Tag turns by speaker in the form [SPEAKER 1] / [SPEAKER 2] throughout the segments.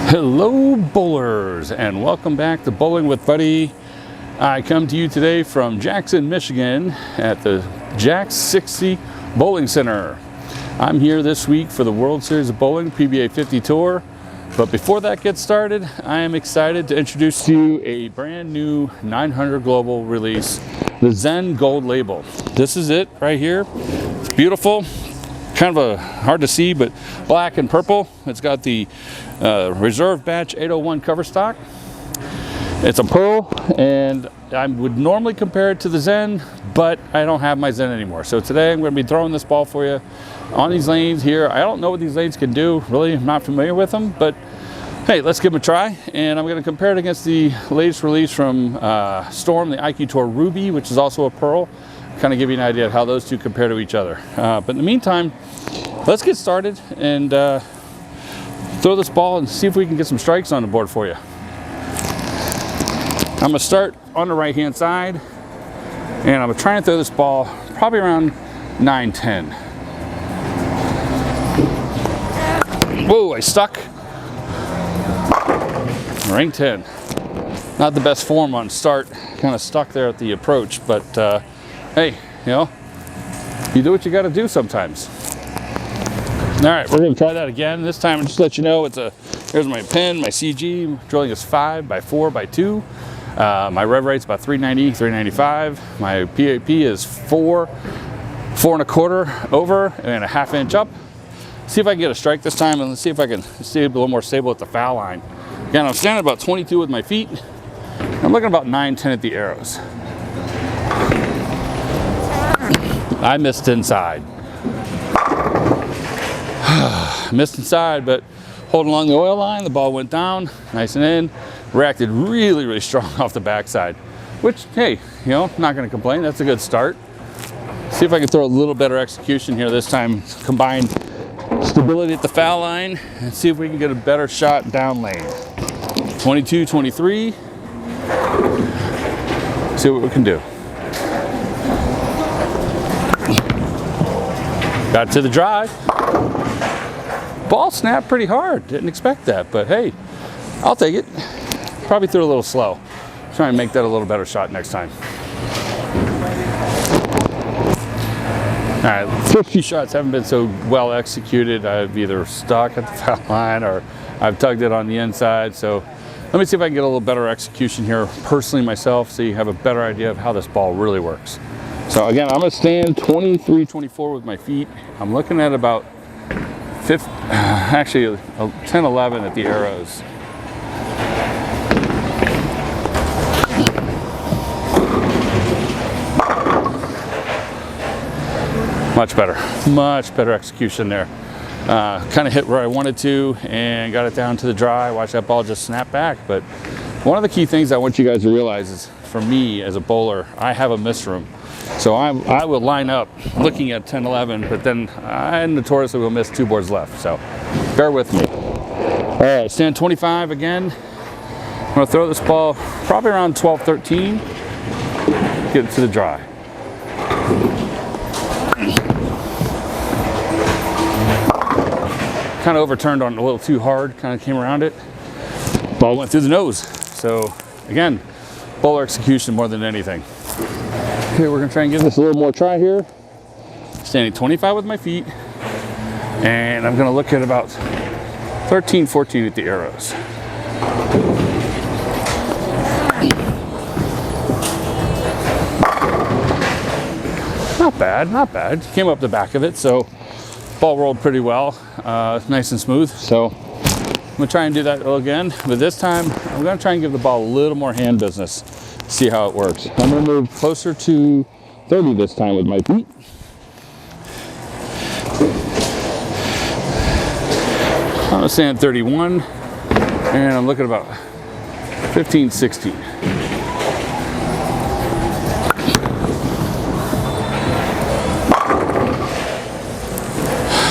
[SPEAKER 1] Hello bowlers, and welcome back to Bowling with Buddy. I come to you today from Jackson, Michigan at the Jax 60 Bowling Center. I'm here this week for the World Series of Bowling PBA 50 Tour. But before that gets started, I am excited to introduce to you a brand new 900 Global release, the Zen Gold Label. This is it right here. It's beautiful. Kind of hard to see, but black and purple. It's got the reserve batch 801 cover stock. It's a pearl, and I would normally compare it to the Zen, but I don't have my Zen anymore. So today I'm going to be throwing this ball for you on these lanes here. I don't know what these lanes can do. Really, I'm not familiar with them, but hey, let's give them a try. And I'm going to compare it against the latest release from Storm, the IQ Tour Ruby, which is also a pearl. Kind of give you an idea of how those two compare to each other. But in the meantime, let's get started and throw this ball and see if we can get some strikes on the board for you. I'm going to start on the right hand side, and I'm going to try and throw this ball probably around 9-10. Whoa, I stuck. Rank 10. Not the best form on start. Kind of stuck there at the approach, but hey, you know, you do what you got to do sometimes. All right, we're going to try that again. This time, just to let you know, here's my pin, my CG. Drilling is 5x4x2. My rev rate's about 390, 395. My PAP is 4.25 over and a half-inch up. See if I can get a strike this time, and let's see if I can stay a little more stable at the foul line. Again, I'm standing about 22 with my feet. I'm looking about 9-10 at the arrows. I missed inside. Missed inside, but holding along the oil line, the ball went down, nice and in. Reacted really, really strong off the backside, which, hey, you know, not going to complain. That's a good start. See if I can throw a little better execution here this time. Combine stability at the foul line and see if we can get a better shot down lane. 22, 23. See what we can do. Got to the drive. Ball snapped pretty hard. Didn't expect that, but hey, I'll take it. Probably threw a little slow. Try and make that a little better shot next time. All right, first few shots haven't been so well executed. I've either stuck at the foul line or I've tugged it on the inside. So let me see if I can get a little better execution here personally myself, so you have a better idea of how this ball really works. So again, I'm gonna stand 23, 24 with my feet. I'm looking at about 10, 11 at the arrows. Much better execution there. Kind of hit where I wanted to and got it down to the dry. Watch that ball just snap back. But one of the key things I want you guys to realize is, for me as a bowler, I have a miss room. So I will line up looking at 10, 11, but then I notoriously will miss two boards left. So bear with me. All right, stand 25 again. I'm gonna throw this ball probably around 12, 13. Get it to the dry. Kind of overturned on it a little too hard, kind of came around it. Ball went through the nose. So again, bowler execution more than anything. Okay, we're gonna try and give this a little more try here. Standing 25 with my feet, and I'm gonna look at about 13, 14 at the arrows. Not bad. Came up the back of it, so ball rolled pretty well, nice and smooth. So I'm gonna try and do that again, but this time I'm gonna try and give the ball a little more hand business. See how it works. I'm gonna move closer to 30 this time with my feet. I'm gonna stand 31, and I'm looking about 15, 16.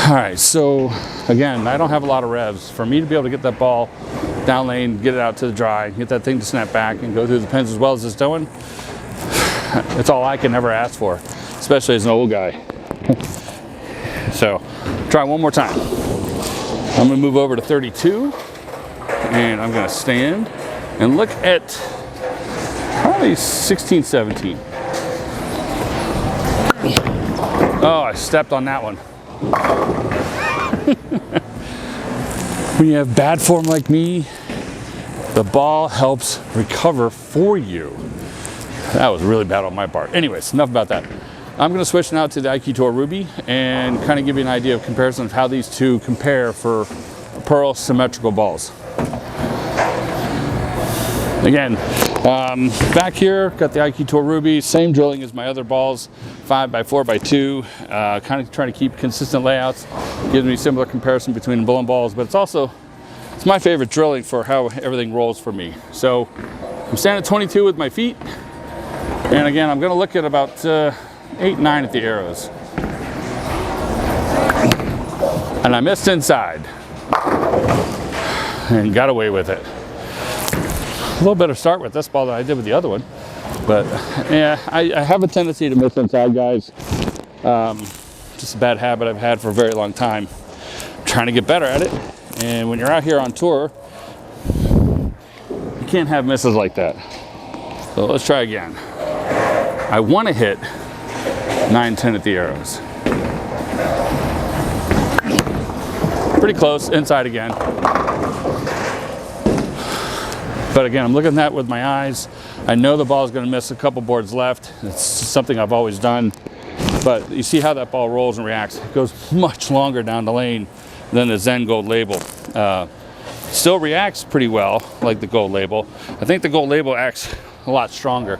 [SPEAKER 1] All right, so again, I don't have a lot of revs. For me to be able to get that ball down lane, get it out to the dry, get that thing to snap back and go through the pins as well as it's doing, it's all I can ever ask for, especially as an old guy. So try one more time. I'm gonna move over to 32. and I'm gonna stand and look at probably 16, 17. Oh, I stepped on that one. When you have bad form like me, the ball helps recover for you. That was really bad on my part. Anyways, enough about that. I'm going to switch now to the IQ Tour Ruby and kind of give you an idea of comparison of how these two compare for pearl symmetrical balls. Again, back here, got the IQ Tour Ruby, same drilling as my other balls, 5x4x2, kind of trying to keep consistent layouts. Gives me similar comparison between bowling balls, but it's my favorite drilling for how everything rolls for me. So I'm standing at 22 with my feet, and again, I'm going to look at about 8, 9 at the arrows. And I missed inside and got away with it. A little better start with this ball than I did with the other one, but yeah, I have a tendency to miss inside, guys. Just a bad habit I've had for a very long time. I'm trying to get better at it, and when you're out here on tour, you can't have misses like that. So let's try again. I want to hit 9, 10 at the arrows. Pretty close, inside again. But again, I'm looking at that with my eyes. I know the ball is going to miss a couple boards left. It's something I've always done. But you see how that ball rolls and reacts. It goes much longer down the lane than the Zen Gold Label. Still reacts pretty well, like the Gold Label. I think the Gold Label acts a lot stronger.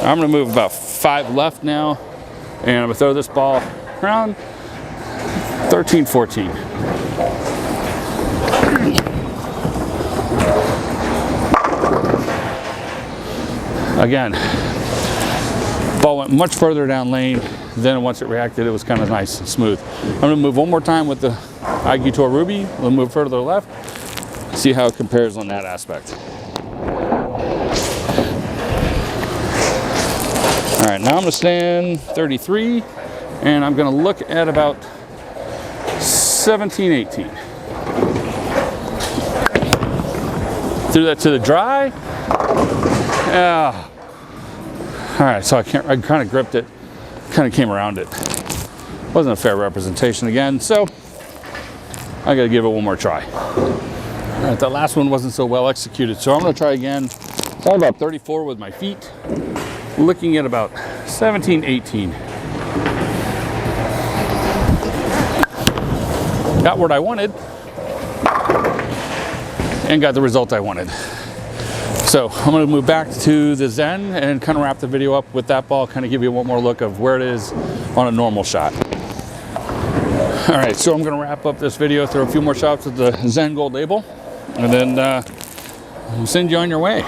[SPEAKER 1] I'm going to move about 5 left now, and I'm going to throw this ball around 13, 14. Again, ball went much further down lane. Then once it reacted, it was kind of nice and smooth. I'm going to move one more time with the IQ Tour Ruby. We'll move further left, see how it compares on that aspect. All right, now I'm going to stand 33, and I'm going to look at about 17, 18. Threw that to the dry. Yeah. All right, so I kind of gripped it, kind of came around it. Wasn't a fair representation again, so I got to give it one more try. All right, that last one wasn't so well executed, so I'm going to try again. So I'm about 34 with my feet, looking at about 17, 18. Got what I wanted, and got the result I wanted. So I'm going to move back to the Zen and kind of wrap the video up with that ball, kind of give you one more look of where it is on a normal shot. All right, so I'm going to wrap up this video, throw a few more shots with the Zen Gold Label, and then we'll send you on your way.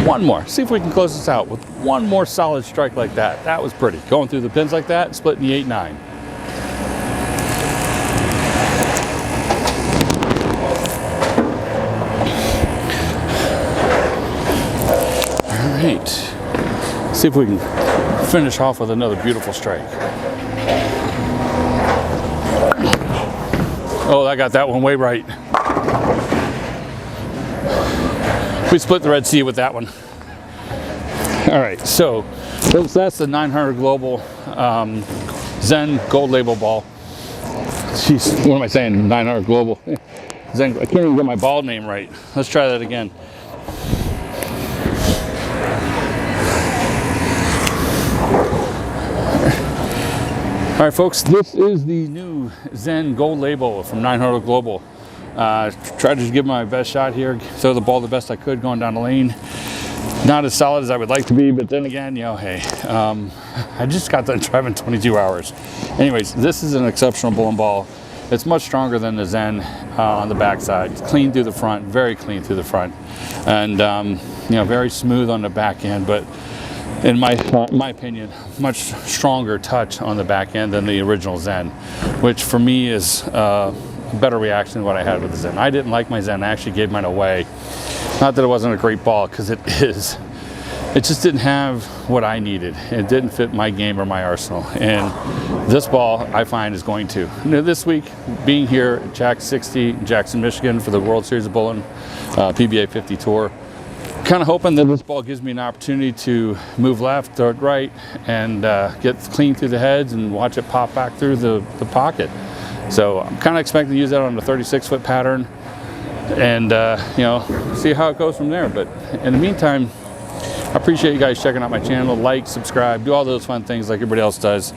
[SPEAKER 1] One more. See if we can close this out with one more solid strike like that. That was pretty. Going through the pins like that, splitting the 8-9. All right. See if we can finish off with another beautiful strike. Oh, I got that one way right. We split the Red Sea with that one. All right, so that's the 900 Global Zen Gold Label ball. Jeez, what am I saying? 900 Global Zen. I can't even get my ball name right. Let's try that again. All right, folks, this is the new Zen Gold Label from 900 Global. Tried to give my best shot here, throw the ball the best I could going down the lane. Not as solid as I would like to be, but then again, you know, hey, I just got done driving 22 hours. Anyways, this is an exceptional bowling ball. It's much stronger than the Zen on the backside. It's clean through the front, very clean through the front, and you know, very smooth on the back end. But in my opinion, much stronger touch on the back end than the original Zen, which for me is better reaction than what I had with the Zen. I didn't like my Zen. I actually gave mine away. Not that it wasn't a great ball, because it is. It just didn't have what I needed. It didn't fit my game or my arsenal. And this ball, I find, is going to. This week, being here at Jack's 60 in Jackson, Michigan for the World Series of Bowling PBA 50 Tour, kind of hoping that this ball gives me an opportunity to move left or right and get clean through the heads and watch it pop back through the pocket. So I'm kind of expecting to use that on a 36-foot pattern and you know, see how it goes from there. But in the meantime, I appreciate you guys checking out my channel. Like, subscribe, do all those fun things like everybody else does.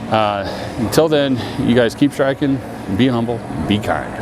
[SPEAKER 1] Until then, you guys keep striking, be humble, be kind.